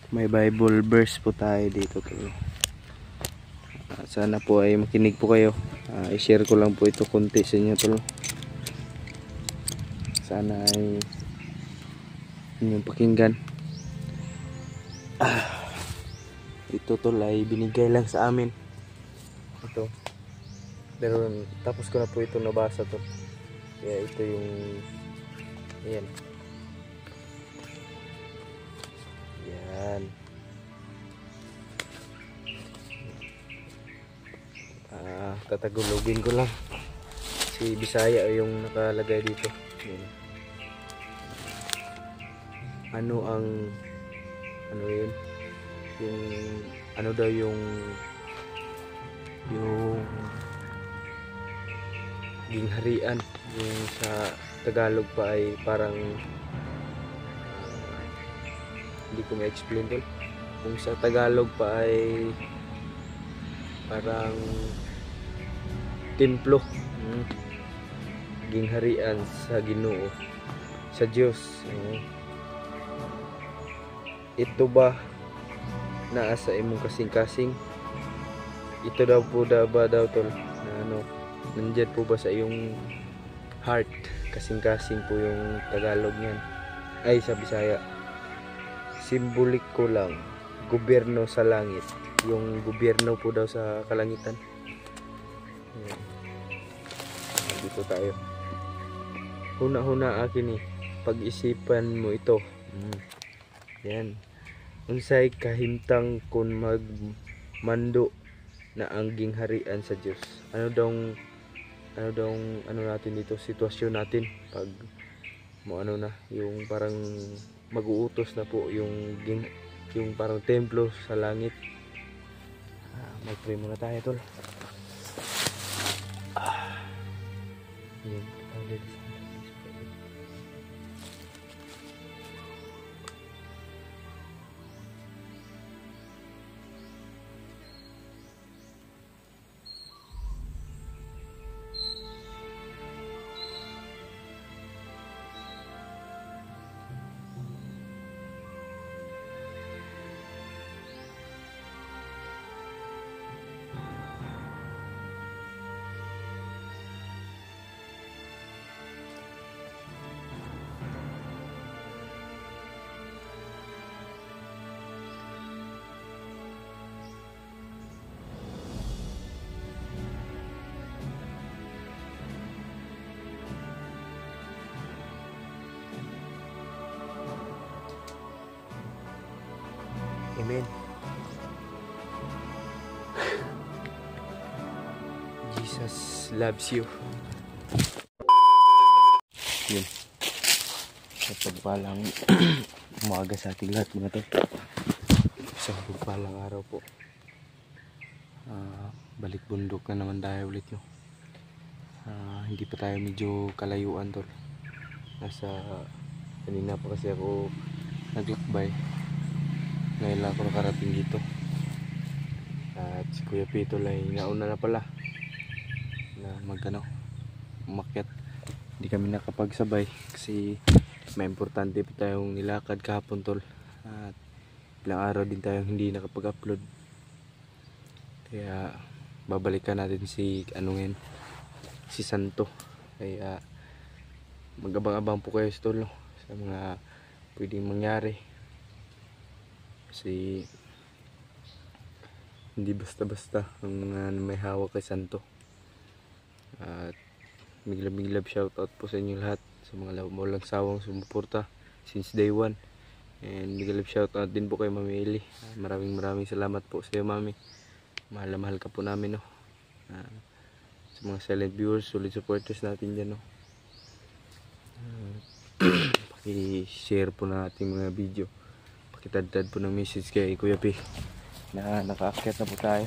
May Bible verse po tayo dito tol. Sana po ay makinig po kayo. I-share ko lang po ito konti sa inyo tol. Sana ay inyong pakinggan. Ito tol ay binigay lang sa amin. Ito. Pero tapos ko na po ito nabasa tol. Kaya ito yung ayan. Yan. Tatagulogin ko lang. Si Bisaya yung nakalagay dito. Yan. Ano yun? Yung ano daw yung gingharian, yung sa Tagalog pa ay parang hindi ko ma-explain tol. Kung sa Tagalog pa ay parang templo, gingharian sa Ginoo, sa Diyos. Ito ba naa sa imong kasing-kasing? Ito daw po ba daw tol na ano, nandiyan po ba sa iyong heart? Kasing-kasing po yung Tagalog niyan, ay sa Bisaya. Simbolik ko lang, gobyerno sa langit. Yung gobyerno po daw sa kalangitan. Ayan. Dito tayo. Huna-huna akin pag-isipan mo ito. Yan. Unsay kahimtang kun magmando na ang gingharian sa Dios. Ano natin dito, sitwasyon natin pag mo ano na, yung parang mag-uutos na po yung parang templo sa langit. Mag-pray muna tayo tol. Yun. Amen. Jesus loves you. Yun. Pagpalang umaga sa ating lahat mga to. Isang pagpalang araw po. Balik bundok na naman tayo ulit no. Hindi pa tayo medyo kalayuan tol. Kanina pa kasi ako naglakbay. Ngayon lang ako nakarating dito. At si Kuya Pito ay nauna na pala na umakyat. Hindi kami nakapagsabay kasi may importante pa tayong nilakad kahapon tol. At ilang araw din tayong hindi nakapag-upload. Kaya babalikan natin si Santo. Kaya mag-abang-abang po kayo tol no, sa mga pwedeng mangyari. Kasi hindi basta-basta ang mga may hawak kay Santo. At miglab shoutout po sa inyo lahat, sa mga walang sawang sumuporta since day 1. And miglab shoutout din po kay Mami Eli. Maraming salamat po sa iyo Mami. Mahal na mahal ka po namin no. Sa mga silent viewers, solid supporters natin dyan no. Paki-share po natin mga video. Pakitadtad po ng message kay Kuya P na nakaakyat na po tayo.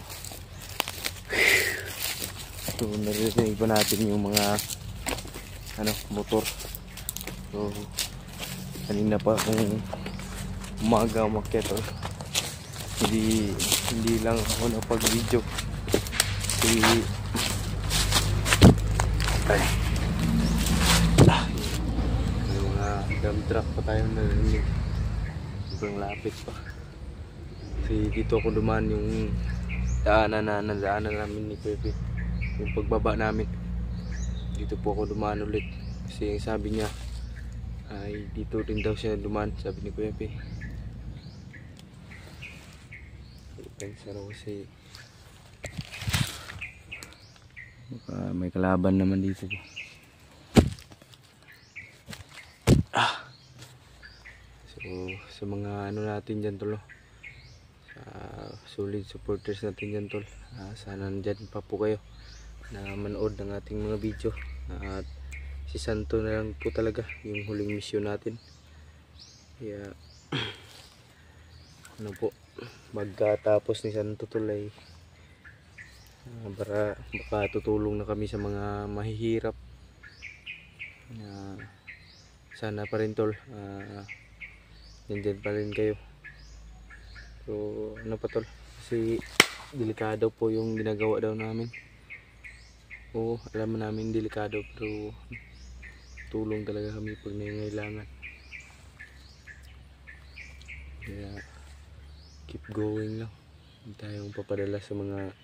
So naririnig pa natin yung mga motor. So kanina pa kung umaga umakyat hindi lang ako napag-video. May mga dump truck pa tayong narinig. Sobrang lapit pa. Kasi dito ako dumaan yung daanan namin ni Pepe. Yung pagbaba namin. Dito po ako dumaan ulit. Kasi sabi niya ay dito din daw siya dumaan, sabi ni Pepe. Pensa raw kasi may kalaban naman dito po. So sa mga ano natin dyan tol, sa solid supporters natin dyan tol, sana nandyan pa po kayo na manood ng ating mga video. At si Santo na lang po talaga yung huling mission natin. Kaya ano po, magkatapos ni Santo tol ay baka tutulong na kami sa mga mahihirap. Sana pa rin tol, nandyan pa rin kayo. So ano pa tol, kasi delikado po yung ginagawa daw namin. Oo, alam namin delikado, pero tulong talaga kami pag nangangailangan. Kaya keep going lang, hindi tayong papadala sa mga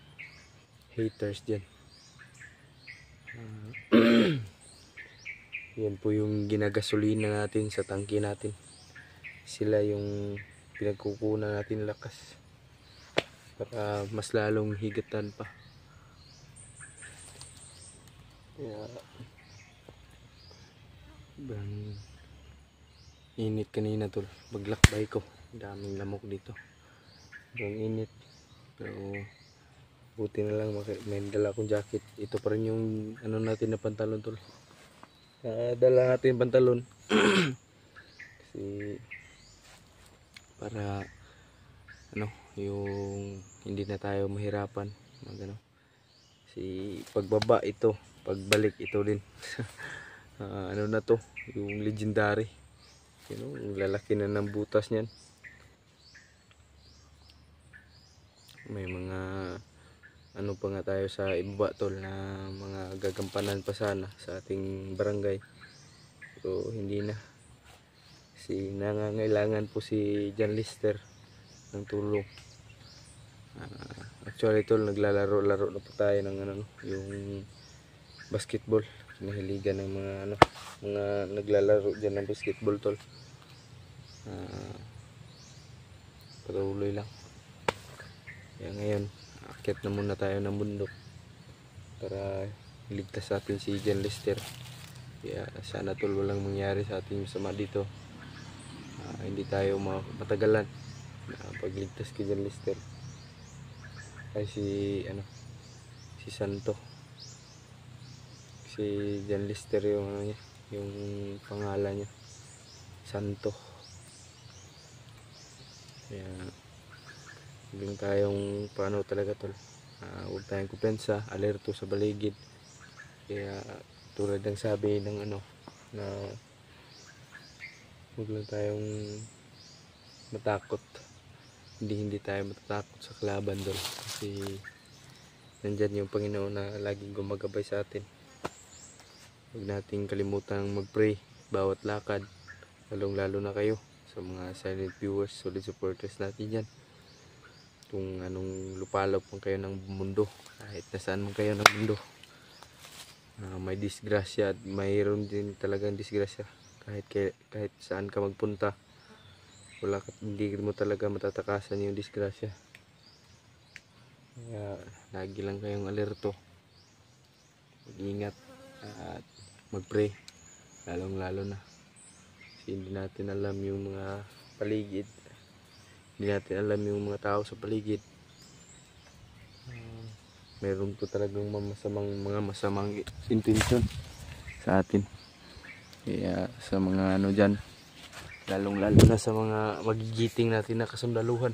haters dyan. Yan po yung ginagasolina natin sa tangke natin. Sila yung pinagkukunan natin lakas para mas lalong higatan pa. Kaya init kanina tol, paglakbay ko, daming lamok dito. Init, pero buti na lang may dala akong jacket. Ito pa rin yung ano natin na pantalon tol. Dala natin pantalon kasi para ano, yung hindi na tayo mahirapan magano. Kasi pagbaba ito, pagbalik ito din. Ano na to, yung legendary, you know, yung lalaki na ng butas niyan. May mga ano pa nga tayo sa ibaba tol na mga gagampanan pa sana sa ating barangay, pero hindi na. Kasi nangangailangan po si John Lister ng tulong. Actually tol, naglalaro na po tayo ng ano, yung basketball. Nahiligan ng mga ano, mga naglalaro dyan ng basketball tol. Patuloy lang. Kaya ngayon akyat na muna tayo ng bundok para iligtas natin si John Lister. Kaya sana tol walang mangyari sa ating masama dito. Hindi tayo matagalan na pagligtas kay John Lister. Ay si Santo. Si John Lister yung ano niya, yung pangalan niya, Santo. Kaya huwag tayong paano talaga tol, huwag tayong kupensa, alerto sa baligid. Kaya tulad ng sabi ng ano, na huwag lang tayong matakot. Hindi tayo matatakot sa kalaban tol, kasi nandyan yung Panginoon na laging gumagabay sa atin. Huwag nating kalimutan mag-pray bawat lakad, lalong-lalo na kayo sa mga silent viewers, solid supporters natin dyan. Kung anong lupalop man kayo ng mundo, kahit nasaan man kayo ng mundo, may disgrasya at mayroon din talagang disgrasya. Kahit saan ka magpunta, hindi mo talaga matatakasan yung disgrasya. Kaya lagi lang kayong alerto, mag-ingat at mag-pray, lalong-lalo na kasi hindi natin alam yung mga paligid, hindi natin alam yung mga tao sa paligid. Meron po talagang mga masamang intensyon sa atin. Kaya sa mga ano dyan, lalong-lalo na sa mga magigiting natin na kasundaluhan,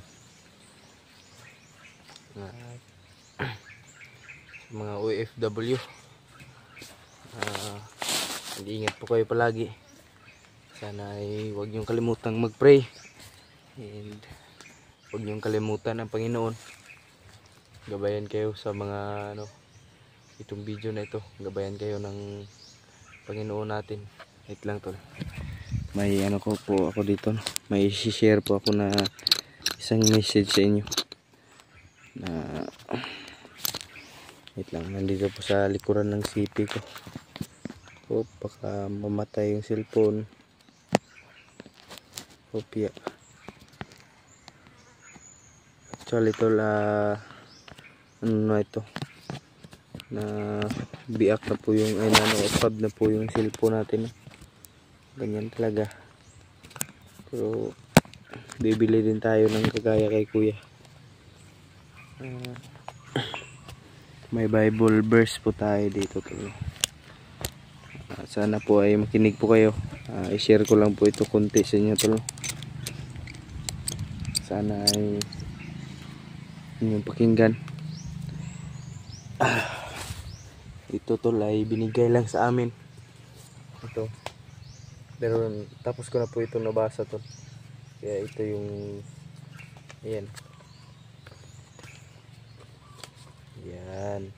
mga OFW, mag-iingat po kayo palagi. Sana ay huwag niyong kalimutang mag-pray and huwag niyong kalimutan ang Panginoon. Gabayan kayo sa mga ano, itong video na ito, gabayan kayo ng Panginoon natin. Wait lang tol, may ano ko po ako dito, may share po ako na isang message sa inyo na wait lang, nandito po sa likuran ng CP ko. Baka mamatay yung cellphone. Kopya. Actually ito ano na ito, na biak na po yung fab na po yung cellphone natin. Ganyan talaga. Pero bibili din tayo ng kagaya kay kuya. May Bible verse po tayo dito. Sana po ay makinig po kayo. I-share ko lang po ito konti sa inyo tol. Sana ay inyong pakinggan. Ito tol ay binigay lang sa amin. Ito. Pero tapos ko na po ito nabasa tol. Kaya ito yung ayan. Yan.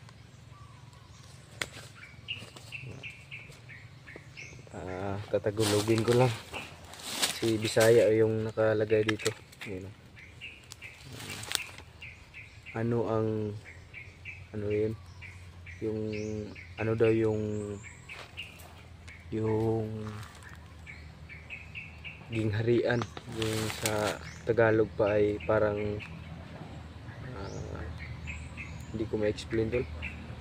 Tatagulogin ko lang. Si Bisaya yung nakalagay dito. Ayan. Ano yun? Yung ano daw yung gingharian, yung sa Tagalog pa ay parang hindi ko ma-explain doon.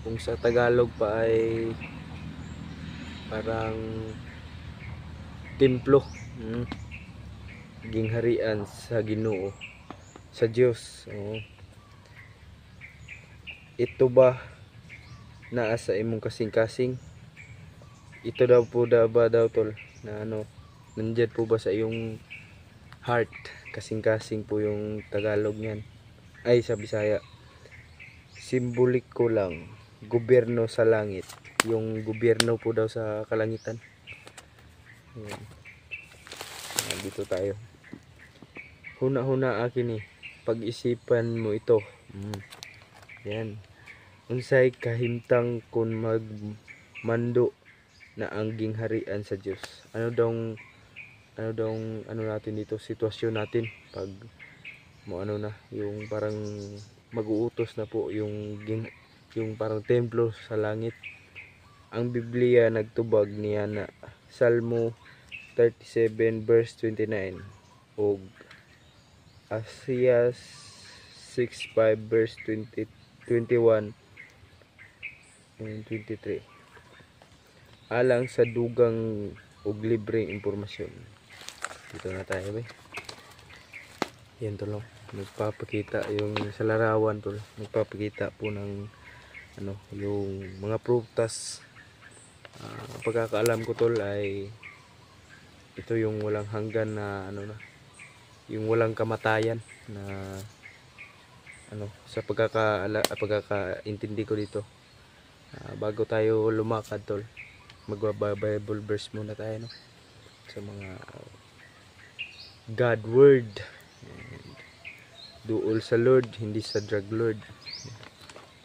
Kung sa Tagalog pa ay parang templo, gingharian sa Ginoo, sa Diyos. Ito ba naa sa imong kasing-kasing? Ito daw po ba daw tol na nandyan po ba sa iyong heart? Kasing-kasing po yung Tagalog niyan. Ay sa Bisaya. Simbolik ko lang, gobyerno sa langit. Yung gobyerno po daw sa kalangitan. Ayan. Dito tayo. Huna-huna akin pag-isipan mo ito. Yan. Unsay kahimtang kun magmando na ang gingharian sa Dios. Ano natin dito, sitwasyon natin pag yung parang mag-uutos na po yung parang templo sa langit. Ang Biblia nagtubag niya na Salmo 37 verse 29 o Isaiah 6:5 verse 21 and 23 alang sa dugang ug libreng impormasyon. Dito na tayo yan tol, nagpapakita yung sa larawan tol, nagpapakita po ng yung mga prutas. Pagkakaalam ko tol ay ito yung walang hanggan na yung walang kamatayan na sa pagkakaintindi ko dito. Bago tayo lumakad tol, magba-Bible verse muna tayo sa mga God word. Duol sa Lord, hindi sa drug lord.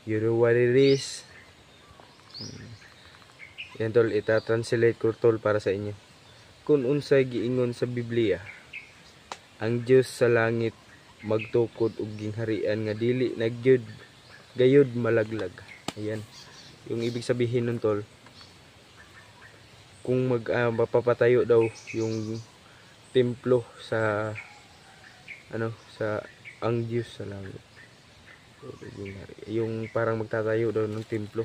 You know what it is. Yan tol, ita-translate ko tol para sa inyo. Kung unsay giingon sa Biblia, ang Dios sa langit magtukod og gingharian nga dili nagyud gayud malaglag. Ayan. Yung ibig sabihin nun tol, kung mapapatayo daw yung templo sa sa ang Diyos sa langit, yung parang magtatayo daw ng templo,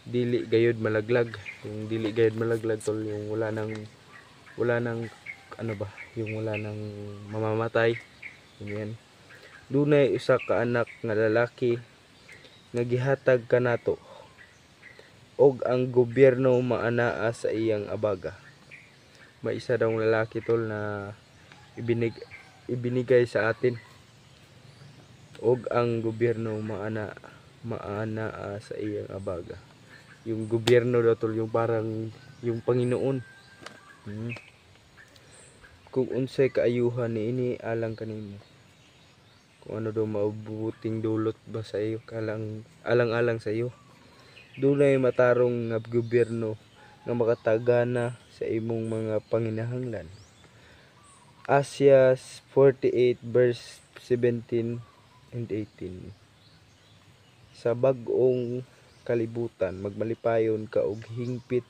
dili gayud malaglag. Yung dili gayud malaglag tol, yung wala nang yung wala nang mamamatay. Yan. Dunay usa ka anak nga lalaki nga gihatag kanato, og ang gobyerno maanaa sa iyang abaga. May isa daw lalaki tol na ibinigay sa atin, og ang gobyerno maanaa sa iyang abaga. Yung gobyerno daw tol, yung parang yung Panginoon. Kung unsay kaayuhan niini alang kanimo, kung ano daw mabubuting dulot ba sa iyo, alang-alang sa iyo. Dunay matarong nga gobyerno nga makatagana sa imong mga panginahanglan. Asya 48 verse 17 and 18. Sa bag-ong kalibutan magmalipayon ka og hingpit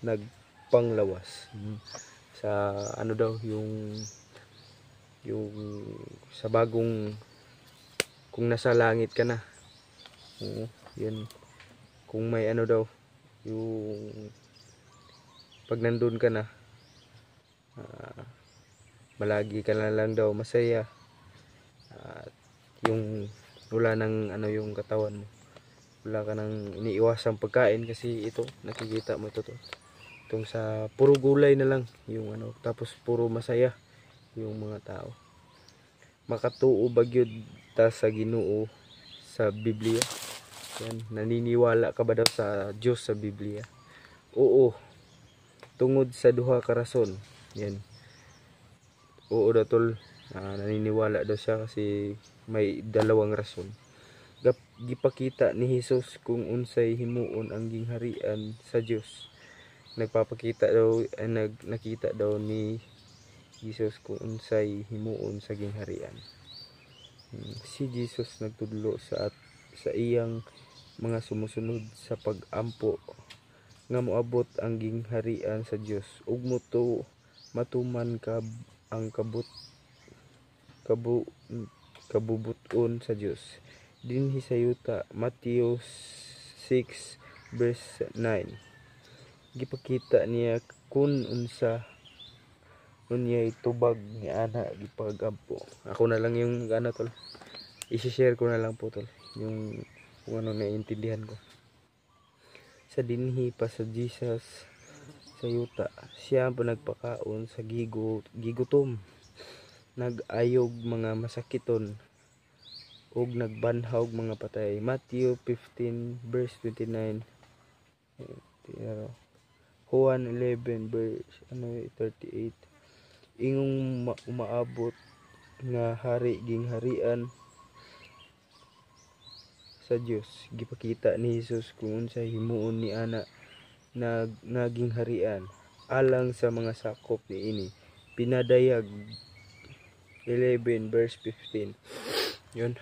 nagpanglawas. Sa ano daw yung sa bagong, kung nasa langit ka na, yun, kung may ano daw, yung pag nandun ka na, malagi ka na lang daw masaya, at yung wala nang ano yung katawan mo, wala ka nang iniiwasang pagkain kasi ito nakikita mo ito itong sa puro gulay na lang yung ano, tapos puro masaya yung mga tao. Makatuo bagyod ta sa Ginoo sa Biblia. Yan, naniniwala ka ba daw sa Diyos sa Biblia? Oo, tungod sa duha ka rason. Yan, oo daw tol, naniniwala daw siya kasi may dalawang rason. Gipakita ni Jesus kung unsay himuon ang gingharian sa Dios. Nagpapakita daw, nakita daw ni Jesus kung unsay himuon sa gingharian. Si Jesus nagtudlo sa iyang mga sumusunod sa pag-ampo nga moabot ang gingharian sa Dios ug matuman ka ang kabubuton sa Dios. Dinhi sa yuta Matthew 6 verse 9. Gipakita niya kung unyay tubag ni ana gipagampo. Ako na lang yung ano tol, i-share ko na lang po tol yung kung ano naiintindihan ko. Sa dinhi pa sa Jesus sa yuta, siya pa nagpakaon sa gigutom, nagayog mga masakiton ug nagbanhaw mga patay. Matthew 15 verse 29. Juan 11 verse 38. Ingong umaabot nga hari gingharian sa Dios. Gipakita ni Jesus kung unsay himuon ni ana naging harian alang sa mga sakop niini. Pinadayag 11 verse 15. Yun.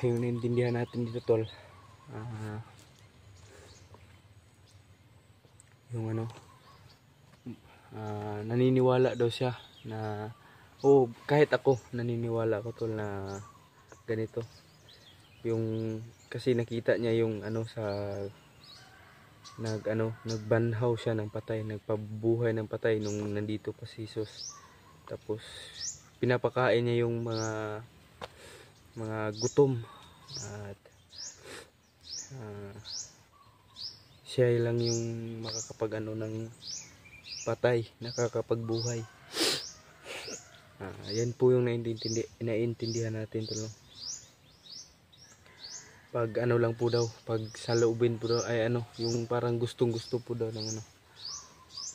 Yung naintindihan natin dito tol. Yung ano, naniniwala daw siya na kahit ako naniniwala ko tol na ganito yung, kasi nakita niya yung ano sa nagbanhaw siya ng patay, nagpabuhay ng patay nung nandito pa si Jesus. Tapos pinapakain niya yung mga gutom at siya lang yung makakapag ng patay, nakakapagbuhay. Yan po yung naiintindihan natin tol. Pag ano lang po daw, pag saloobin po daw ay yung parang gustong-gusto po daw ng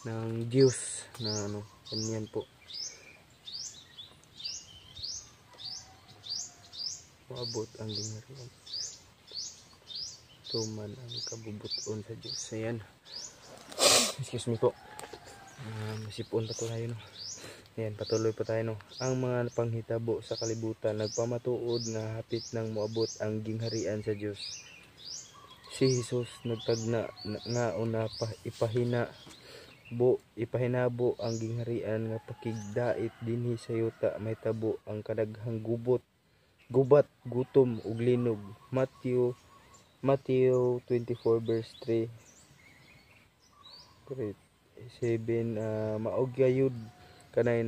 ng Diyos na ganyan po. Maabot ang gingharian, tuman ang kabubuton sa Diyos. Ayan, excuse me po, masipon pa tayo Ayan, patuloy pa tayo Ang mga panghitabo sa kalibutan nagpamatuod nga hapit nang moabot ang gingharian sa Diyos. Si Jesus nagtagna nga una ipahinabo ang gingharian nga pakigdait dinhi sa yuta may tabo ang kadaghang gubat, gutom ug linog. Matthew 24 verse 3 7. Maog gayud kanay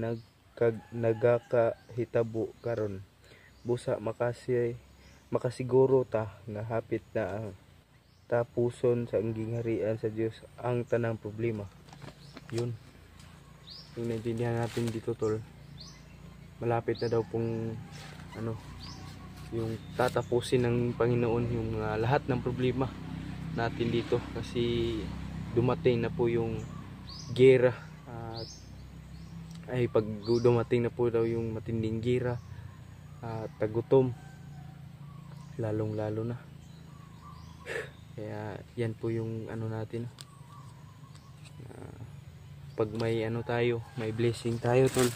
nagakahitabo karon, busa makasiguro ta nga hapit na ang tapuson sa gingharian sa Dios ang tanang problema. Yun yung naintindihan natin dito tol. Malapit na daw pong yung tatapusin ng Panginoon yung lahat ng problema natin dito, kasi dumating na po yung gera, pag dumating na po daw yung matinding gira at tagutom, lalong lalo na. Kaya yan po yung natin, pag may ano tayo, may blessing tayo tol,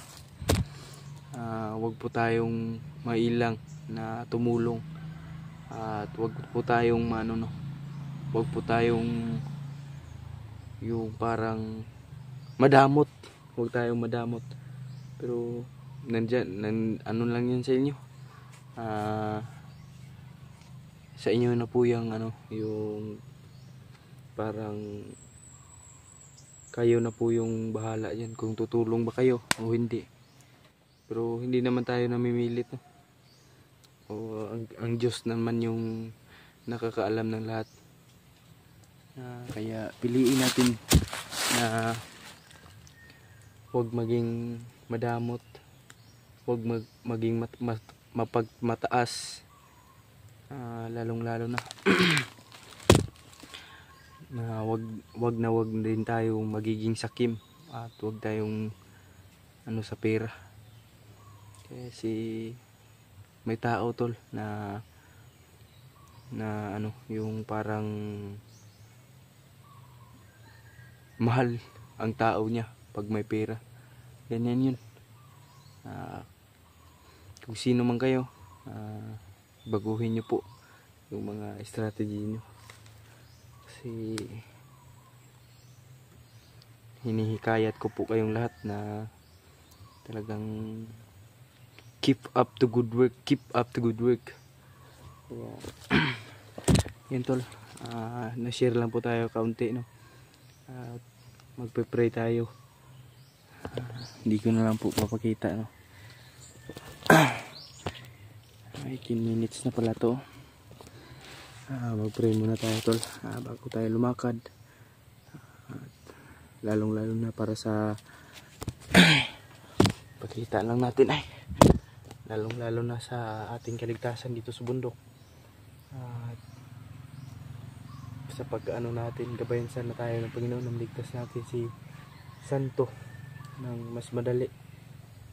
wag po tayong mailang na tumulong, at wag po tayong wag po tayong yung parang madamot, wag tayong madamot. Pero ano lang yan sa inyo, sa inyo na po yung yung parang kayo na po yung bahala yan kung tutulong ba kayo o hindi. Pero hindi naman tayo namimilit, no? Ang Diyos naman yung nakakaalam ng lahat. Kaya piliin natin na huwag maging madamot, huwag maging mataas, lalong lalo na na wag din tayong magiging sakim, at wag tayong sa pera. Kasi may tao tol na yung parang mahal ang tao niya pag may pera. Ganyan yun. Kung sino man kayo, baguhin nyo po yung mga strategy nyo. Kasi hinihikayat ko po kayong lahat na talagang keep up the good work, keep up the good work. Kaya yan tol, na-share lang po tayo kaunti, no? Magpe-pray tayo. Hindi ko na lang po papakita, no? 18 minutes na pala to. Mag-pray muna tayo tol, bago tayo lumakad. Lalong lalo na para sa pakita lang natin, lalong lalo na sa ating kaligtasan dito sa bundok. Sa pag-ano natin, gabayan sana tayo ng Panginoon, namligtas natin si Santo ng mas madali,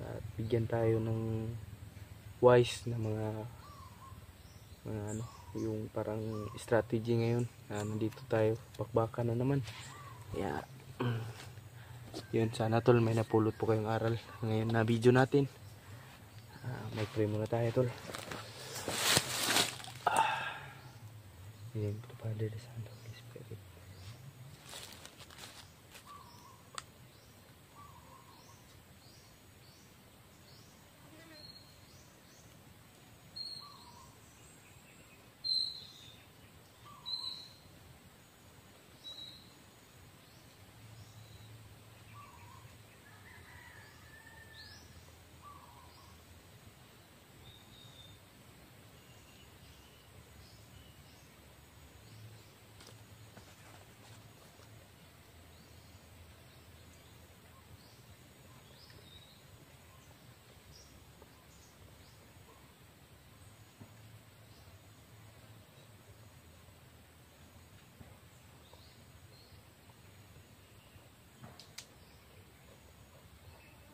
at bigyan tayo ng wise na mga yung parang strategy ngayon. Nandito tayo, bakbaka na naman. Kaya yun, sana tol may napulot po kayong aral ngayon na video natin. Mag-pray muna tayo tol. Amen. Father, the Son, the Holy Spirit.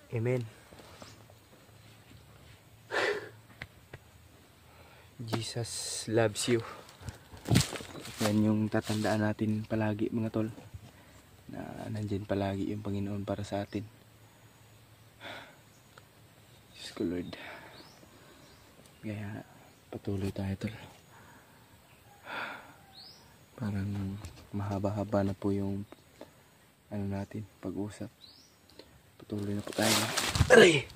Amen. Jesus loves you. Yan yung tatandaan natin palagi mga tol, na nandyan palagi yung Panginoon para sa atin. Diyos ko Lord. Kaya patuloy tayo tol. Parang mahaba-haba na po yung natin pag-usap. Patuloy na po tayo. Aray!